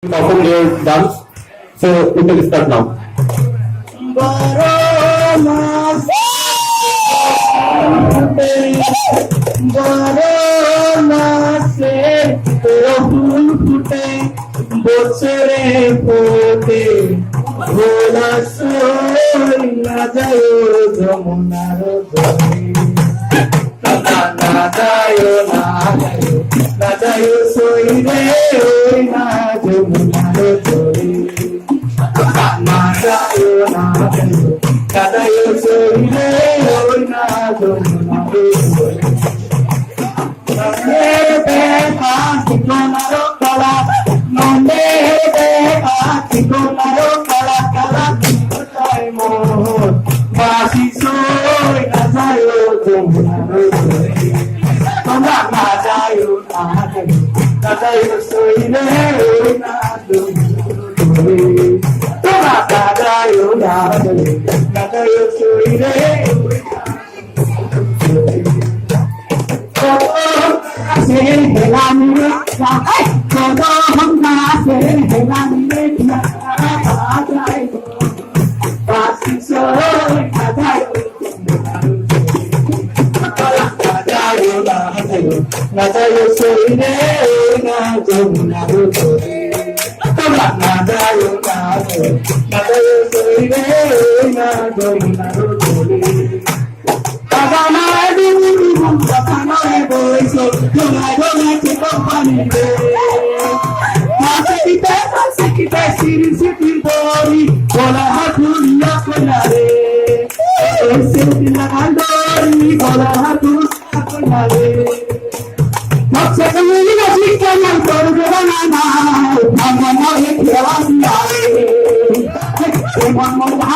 perform your dance. So we can start now. বছরে পোতে ভোলা সই না যায় যমুনার জলে না যায় না যায় সই রে ওই না যমুনার জলে না যায় না যায় সই রে ওই না যমুনার জলে Mama